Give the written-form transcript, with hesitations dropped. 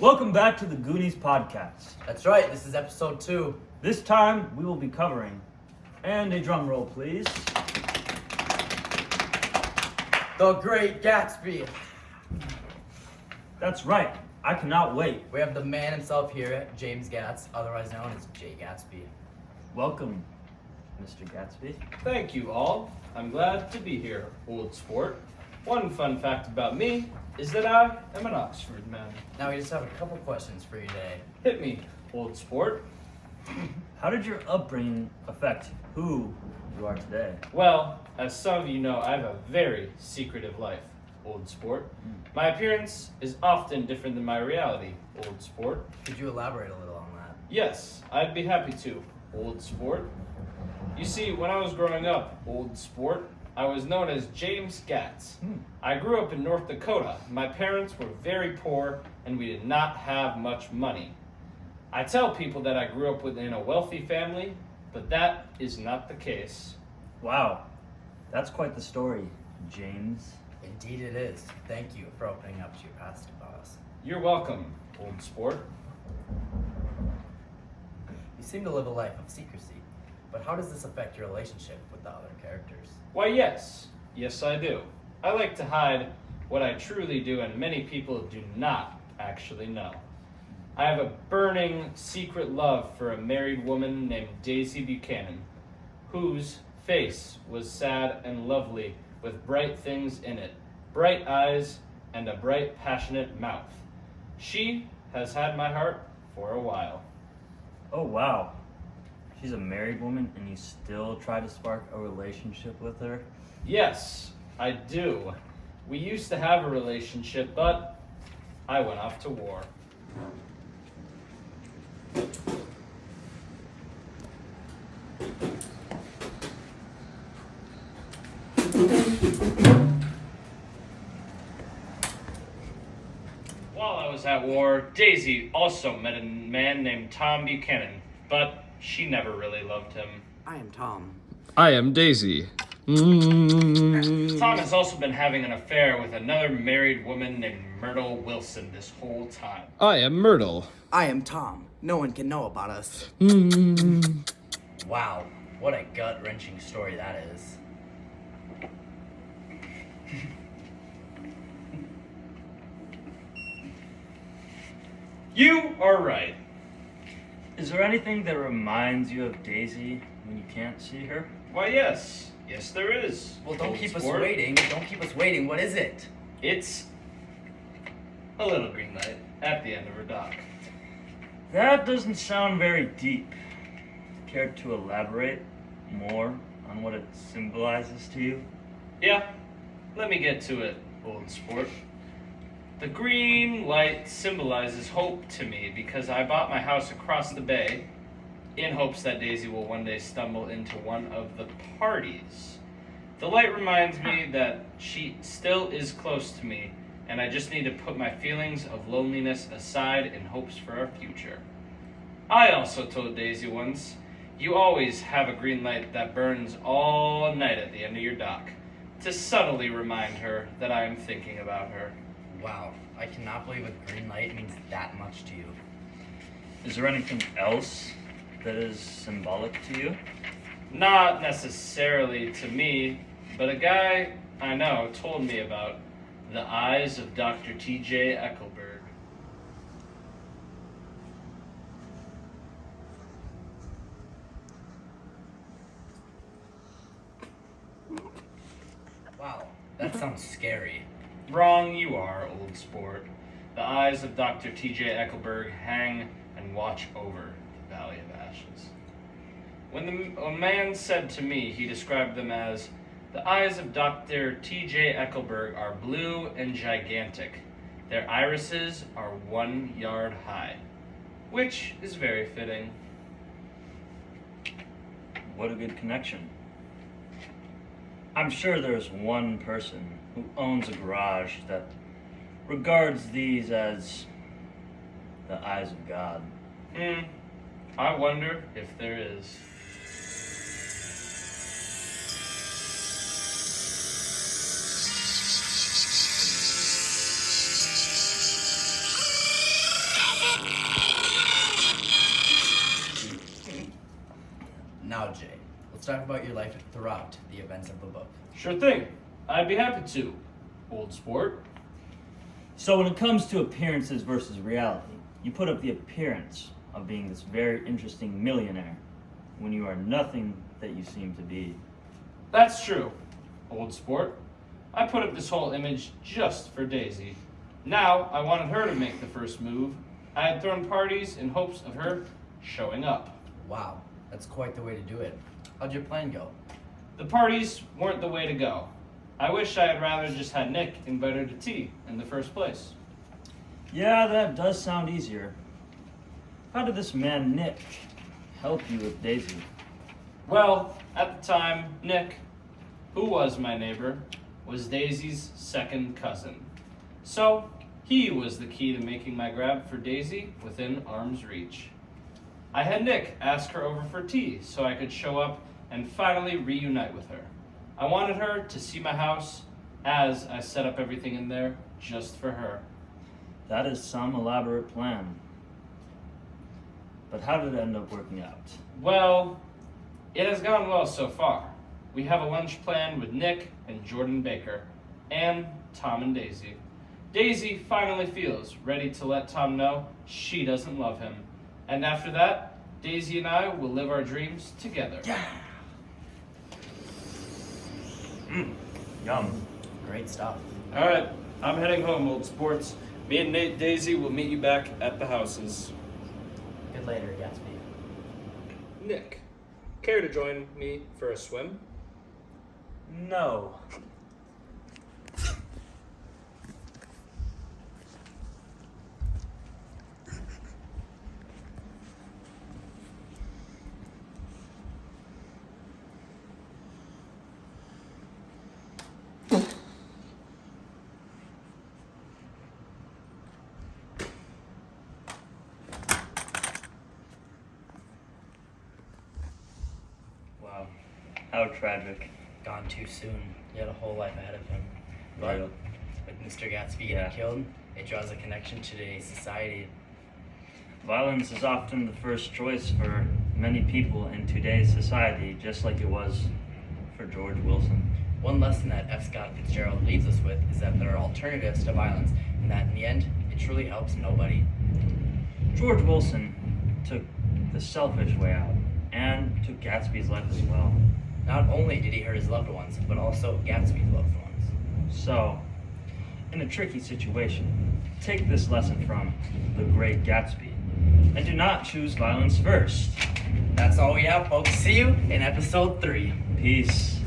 Welcome back to the Goonies podcast. That's right, this is episode 2. This time we will be covering, and a drum roll please, The Great Gatsby. That's right, I cannot wait. We have the man himself here, James Gatz, otherwise known as J. Gatsby. Welcome, Mr. Gatsby. Thank you all. I'm glad to be here, old sport. One fun fact about me is that I am an Oxford man. Now we just have a couple questions for you today. Hit me, old sport. How did your upbringing affect who you are today? Well, as some of you know, I have a very secretive life, old sport. My appearance is often different than my reality, old sport. Could you elaborate a little on that? Yes, I'd be happy to, old sport. You see, when I was growing up, old sport, I was known as James Gatz. I grew up in North Dakota. My parents were very poor and we did not have much money. I tell people that I grew up within a wealthy family, but that is not the case. Wow, that's quite the story, James. Indeed it is. Thank you for opening up to your past about us. You're welcome, old sport. You seem to live a life of secrecy, but how does this affect your relationship with the other characters? Why, yes. Yes, I do. I like to hide what I truly do, and many people do not actually know. I have a burning secret love for a married woman named Daisy Buchanan, whose face was sad and lovely with bright things in it, bright eyes and a bright, passionate mouth. She has had my heart for a while. Oh wow, she's a married woman and you still try to spark a relationship with her? Yes, I do. We used to have a relationship, but I went off to war. While I was at war, Daisy also met a man named Tom Buchanan, but she never really loved him. I am Tom. I am Daisy. Tom has also been having an affair with another married woman named Myrtle Wilson this whole time. I am Myrtle. I am Tom. No one can know about us. Wow, what a gut-wrenching story that is. You are right. Is there anything that reminds you of Daisy when you can't see her? Why, yes. Yes, there is. Well, don't old keep us sport. waiting. Don't keep us waiting. What is it? It's a little green light at the end of her dock. That doesn't sound very deep. Care to elaborate more on what it symbolizes to you? Yeah, let me get to it, old sport. The green light symbolizes hope to me because I bought my house across the bay in hopes that Daisy will one day stumble into one of the parties. The light reminds me that she still is close to me, and I just need to put my feelings of loneliness aside in hopes for our future. I also told Daisy once, you always have a green light that burns all night at the end of your dock, to subtly remind her that I am thinking about her. Wow, I cannot believe a green light means that much to you. Is there anything else that is symbolic to you? Not necessarily to me, but a guy I know told me about the eyes of Dr. T.J. Eckelberg. Wow, that sounds scary. Wrong you are, old sport. The eyes of Dr. T.J. Eckelberg hang and watch over the Valley of Ashes. When a man said to me, he described them as, the eyes of Dr. T.J. Eckelberg are blue and gigantic. Their irises are 1 yard high, which is very fitting. What a good connection. I'm sure there's one person who owns a garage that regards these as the eyes of God. I wonder if there is. Now, Jay, let's talk about your life throughout the events of the book. Sure thing. I'd be happy to, old sport. So when it comes to appearances versus reality, you put up the appearance of being this very interesting millionaire when you are nothing that you seem to be. That's true, old sport. I put up this whole image just for Daisy. Now I wanted her to make the first move. I had thrown parties in hopes of her showing up. Wow, that's quite the way to do it. How'd your plan go? The parties weren't the way to go. I wish I had rather just had Nick invite her to tea in the first place. Yeah, that does sound easier. How did this man Nick help you with Daisy? Well, at the time, Nick, who was my neighbor, was Daisy's second cousin. So, he was the key to making my grab for Daisy within arm's reach. I had Nick ask her over for tea so I could show up and finally reunite with her. I wanted her to see my house as I set up everything in there just for her. That is some elaborate plan. But how did it end up working out? Well, it has gone well so far. We have a lunch plan with Nick and Jordan Baker, and Tom and Daisy. Daisy finally feels ready to let Tom know she doesn't love him. And after that, Daisy and I will live our dreams together. Yum. Great stuff. All right, I'm heading home, old sports. Me and Nate Daisy will meet you back at the houses. Good later, Gatsby. Nick, care to join me for a swim? No. Wow. How tragic. Gone too soon. He had a whole life ahead of him. But Real. with Mr. Gatsby getting Yeah. killed, it draws a connection to today's society. Violence is often the first choice for many people in today's society, just like it was for George Wilson. One lesson that F. Scott Fitzgerald leaves us with is that there are alternatives to violence, and that in the end, it truly helps nobody. George Wilson took the selfish way out and took Gatsby's life as well. Not only did he hurt his loved ones, but also Gatsby's loved ones. So, in a tricky situation, take this lesson from the great Gatsby and do not choose violence first. That's all we have, folks. See you in episode 3. Peace.